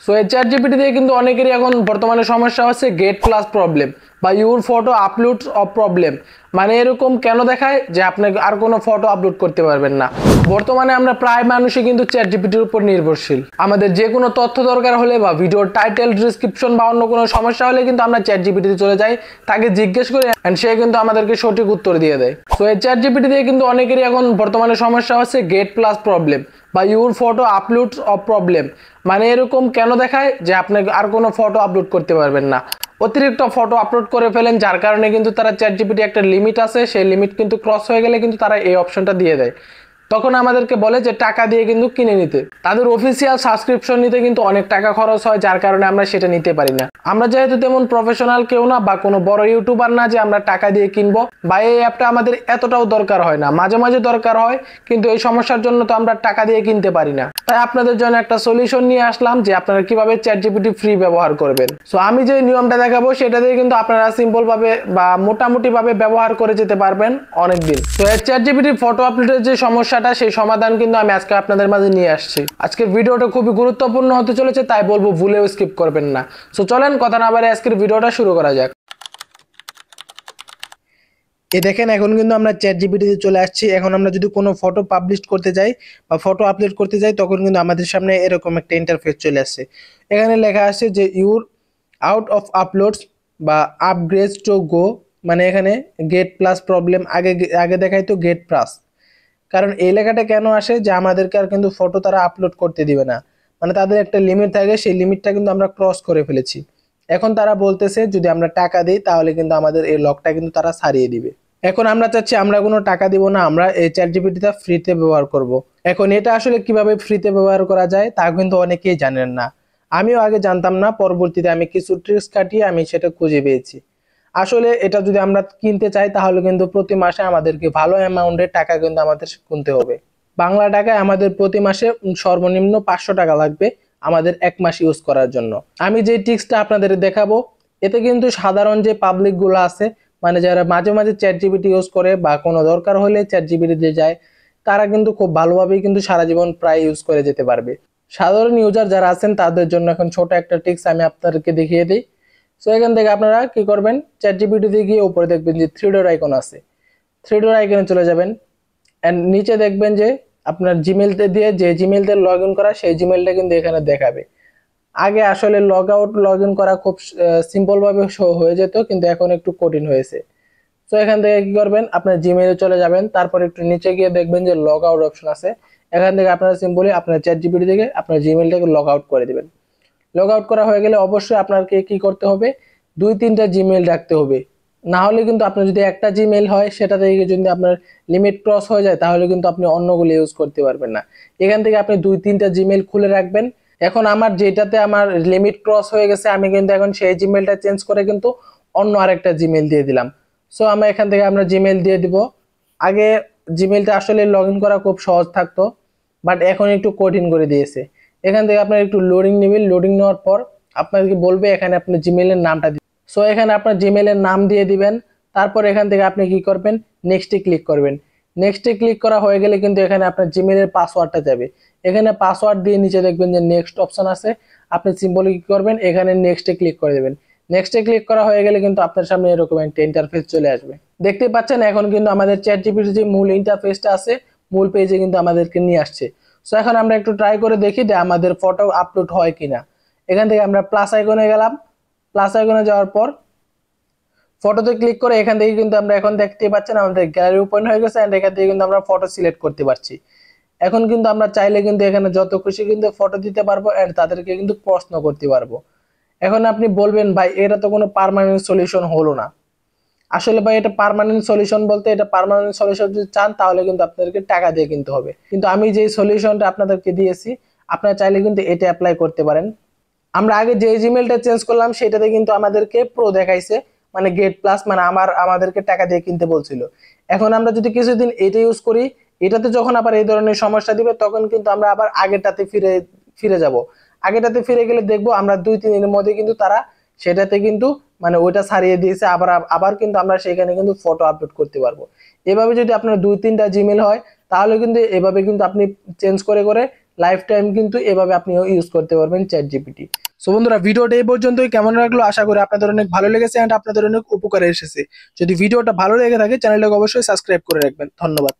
So এই chat GPT দিয়ে কিন্তু অনেকেরই এখন বর্তমানে সমস্যা হচ্ছে গেট প্লাস প্রবলেম বা your photo upload of problem. মানে এরকম কেন দেখায় যে আপনি আর কোনো ফটো আপলোড করতে পারবেন না। বর্তমানে আমরা প্রায় মানুষই কিন্তু চ্যাট জিপিটির উপর নির্ভরশীল। আমাদের যে কোনো তথ্য দরকার হলে বা ভিডিওর টাইটেল ডিসক্রিপশন বা অন্য কোনো সমস্যা হলে কিন্তু আমরা চ্যাট জিপিটিতে চলে যাই, তাকে জিজ্ঞেস করি এন্ড সে কিন্তু আমাদেরকে সঠিক উত্তর দিয়ে দেয়। সো এই চ্যাট জিপিটি দিয়ে কিন্তু অনেকেরই এখন বর্তমানে সমস্যা হচ্ছে গেট প্লাস প্রবলেম বা your photo upload of problem. মানে এরকম কেন দেখায় যে আপনি আর কোনো ফটো আপলোড করতে পারবেন না। অতিরিক্ত ফটো আপলোড করে ফেলেন, যার কারণে কিন্তু তারা চ্যাট জিপিটি একটা লিমিট আছে, সেই লিমিট কিন্তু ক্রস হয়ে গেলে কিন্তু তারা এই অপশনটা দিয়ে দেয়। তখন আমাদেরকে বলে যে টাকা দিয়ে কিন্তু কিনে নিতে। তাদের অফিসিয়াল সাবস্ক্রিপশন নিতে কিন্তু অনেক টাকা খরচ হয়, যার কারণে আমরা সেটা নিতে পারি না। আমরা যেহেতু তেমন প্রফেশনাল কেউ না বা কোনো বড় ইউটিউবার না যে আমরা টাকা দিয়ে কিনবো, বা এই অ্যাপটা আমাদের এতটাও দরকার হয় না, মাঝে মাঝে দরকার হয়, কিন্তু এই সমস্যার জন্য তো আমরা টাকা দিয়ে কিনতে পারি না। তাই আপনাদের জন্য একটা সলিউশন নিয়ে আসলাম যে আপনারা কিভাবে চ্যাট জিপিটি ফ্রি ব্যবহার করবেন। সো আমি যে নিয়মটা দেখাবো সেটা দিয়ে কিন্তু আপনারা সিম্পল ভাবে বা মোটামুটি ভাবে ব্যবহার করে যেতে পারবেন অনেকদিন। তো চ্যাট জিপিটি ফটো আপলোডের যে সমস্যাটা, সেই সমাধান কিন্তু আমি আজকে আপনাদের মাঝে নিয়ে আসছি। আজকের ভিডিওটা খুবই গুরুত্বপূর্ণ হতে চলেছে, তাই বলবো ভুলেও স্কিপ করবেন না। সো চলেন কথা না বাড়িয়ে আজকের ভিডিওটা শুরু করা যাক। দেখেন এখন কিন্তু আমরা চ্যাট জিপিটিতে চলে আসছি। এখন আমরা যদি কোনো ফটো পাবলিশ করতে যাই বা ফটো আপলোড করতে যাই, তখন কিন্তু আমাদের সামনে এরকম একটা ইন্টারফেস চলে আসছে। এখানে লেখা আছে যে ইউর আউট অফ আপলোডস বা আপগ্রেড টু গো। মানে এখানে গেট প্লাস প্রবলেম, আগে আগে দেখাই তো গেট প্লাস। কারণ এই লেখাটা কেন আসে যে আমাদেরকে আর কিন্তু ফটো তারা আপলোড করতে দিবে না। মানে তাদের একটা লিমিট থাকে, সেই লিমিটটা কিন্তু আমরা ক্রস করে ফেলেছি। এখন তারা বলতেছে যদি আমরা টাকা দিই তাহলে কিন্তু আমাদের এই লকটা কিন্তু তারা ছাড়িয়ে দিবে। এখন আমরা চাচ্ছি আমরা কোনো টাকা দিব না, আমরা এই চ্যাট জিপিটিটা ফ্রিতে ব্যবহার করব। এখন এটা আসলে কিভাবে ফ্রিতে ব্যবহার করা যায় তা কিন্তু অনেকেই জানেন না। আমিও আগে জানতাম না, পরবর্তীতে আমি কিছু ট্রিক্স কাটিয়ে আমি সেটা খুঁজে পেয়েছি। আসলে এটা যদি আমরা কিনতে চাই তাহলে কিন্তু প্রতি মাসে আমাদেরকে ভালো অ্যামাউন্টের টাকা কিন্তু আমাদের গুনতে হবে। বাংলা টাকায় আমাদের প্রতি মাসে সর্বনিম্ন 500 টাকা লাগবে আমাদের এক মাস ইউজ করার জন্য। আমি যে টিক্সটা আপনাদের দেখাবো, এতে কিন্তু সাধারণ যে পাবলিক গুলো আছে, মানে যারা মাঝে মাঝে চ্যাট জিপিটি ইউজ করে বা কোনো দরকার হলে চ্যাট জিপিটিতে যায়, তারা কিন্তু খুব ভালোভাবেই কিন্তু সারা জীবন প্রায় ইউজ করে যেতে পারবে। সাধারণ ইউজার যারা আছেন তাদের জন্য এখন ছোট একটা টিক্স আমি আপনাদেরকে দেখিয়ে দিই। সো এখান থেকে আপনারা কি করবেন, চ্যাট জিপিটিতে গিয়ে উপরে দেখবেন যে থ্রি ডট আইকন আছে, থ্রি ডট আইকনে চলে যাবেন এন্ড নিচে দেখবেন যে আপনার জিমেলতে দিয়ে যে জিমেলতে লগ ইন করা, সেই জিমেলটা কিন্তু এখানে দেখাবে। আগে আসলে লগ আউট লগ ইন করা খুব সিম্পল ভাবে হয়ে যেত, কিন্তু এখন একটু কঠিন হয়েছে। তো এখান থেকে কি করবেন, আপনার জিমেইলে চলে যাবেন, তারপর একটু নিচে গিয়ে দেখবেন যে লগ আউট অপশন আছে। এখান থেকে আপনারা সিম্পলি আপনার চ্যাট জিপিটি থেকে আপনার জিমেইলটাকে লগ আউট করে দিবেন। লগ আউট করা হয়ে গেলে অবশ্যই আপনাকে কি করতে হবে, 2-3টা জিমেইল রাখতে হবে। না হলে কিন্তু আপনার যদি একটা জিমেইল হয়, সেটা থেকে যদি আপনার লিমিট ক্রস হয়ে যায় তাহলে কিন্তু আপনি অন্যগুলো ইউজ করতে পারবেন না। এখান থেকে আপনি 2-3টা জিমেইল খুলে রাখবেন। এখন আমার যেটাতে আমার লিমিট ক্রস হয়ে গেছে, আমি কিন্তু এখন সেই জিমেইলটা চেঞ্জ করে কিন্তু অন্য আরেকটা জিমেইল দিয়ে দিলাম। সো আমরা এখান থেকে আমরা জিমেইল দিয়ে দিব। আগে জিমেইলটা আসলে লগ ইন করা খুব সহজ থাকতো, বাট এখন একটু কঠিন করে দিয়েছে। এখান থেকে আপনার একটু লোডিং নেবেন, লোডিং নেওয়ার পর আপনাকে বলবে এখানে আপনি জিমেইলের নামটা দিন। সো এখানে আপনার জিমেইলের নাম দিয়ে দিবেন। তারপর এখান থেকে আপনি কি করবেন, নেক্সটে ক্লিক করবেন। নেক্সটে ক্লিক করা হয়ে গেলে কিন্তু এখানে আপনার জিমেইলের পাসওয়ার্ডটা যাবে। এখানে পাসওয়ার্ড দিয়ে নিচে দেখবেন যে নেক্সট অপশন আছে, আপনি সিম্পলি কি করবেন, এখানে নেক্সটে ক্লিক করে দেবেন। নেক্সটে ক্লিক করা হয়ে গেলে কিন্তু আপনার সামনে এরকম একটা ইন্টারফেস চলে আসবে। দেখতে পাচ্ছেন এখন কিন্তু আমাদের চ্যাট জিপিটির যে মূল ইন্টারফেসটা আছে, মূল পেজে কিন্তু আমাদেরকে নিয়ে আসছে। সো এখন আমরা একটু ট্রাই করে দেখি যে আমাদের ফটো আপলোড হয় কিনা। এখান থেকে আমরা প্লাস আইকনে গেলাম। প্লাস আইকনে যাওয়ার পর ফটোতে ক্লিক করে এখান থেকে কিন্তু আমরা এখন দেখতে পাচ্ছেন আমাদের গ্যালারি ওপেন হয়ে গেছে এন্ড এখান থেকে কিন্তু আমরা ফটো সিলেক্ট করতে পারছি। এখন কিন্তু আমরা চাইলে কিন্তু এখানে যত খুশি কিন্তু ফটো দিতে পারবো এন্ড তাদেরকে কিন্তু প্রশ্ন করতে পারবো। এখন আপনি বলবেন ভাই এটা তো কোনো পার্মানেন্ট সলিউশন হলো না। আসলে ভাই এটা পার্মানেন্ট সলিউশন বলতে, এটা পার্মানেন্ট সলিউশন যদি চান তাহলে কিন্তু আপনাদেরকে টাকা দিয়ে কিনতে হবে। কিন্তু আমি যে সলিউশনটা আপনাদেরকে দিয়েছি, আপনারা চাইলে কিন্তু এটা অ্যাপ্লাই করতে পারেন। আমরা আগে যে জিমেলটা চেঞ্জ করলাম সেটাতে কিন্তু আমাদেরকে প্রো দেখাইছে, মানে গেট প্লাস, মানে আমাদেরকে টাকা দিয়ে কিনতে বলছিল। এখন আমরা যদি কিছুদিন এটা ইউজ করি, এটাতে যখন আবার এই ধরনের সমস্যা দিবে তখন কিন্তু আমরা আবার আগেরটাতে ফিরে যাব। আগেরটাতে ফিরে গেলে দেখবো আমরা 2-3 দিনের মধ্যে কিন্তু তারা সেটাতে কিন্তু মানে ওইটা ছাড়িয়ে দিয়েছে, আবার আবার কিন্তু আমরা সেখানে কিন্তু ফটো আপলোড করতে পারবো। এভাবে যদি আপনার 2-3টা জিমেল হয় তাহলে কিন্তু এভাবে কিন্তু আপনি চেঞ্জ করে করে লাইফ টাইম কিন্তু এভাবে আপনিও ইউজ করতে পারবেন চ্যাট জিপিটি। সো বন্ধুরা, ভিডিওটা এই পর্যন্তই। কেমন লাগলো আশা করি আপনাদের অনেক ভালো লেগেছে এন্ড আপনাদের অনেক উপকারে এসেছে। যদি ভিডিওটা ভালো লেগে থাকে চ্যানেলটাকে অবশ্যই সাবস্ক্রাইব করে রাখবেন। ধন্যবাদ।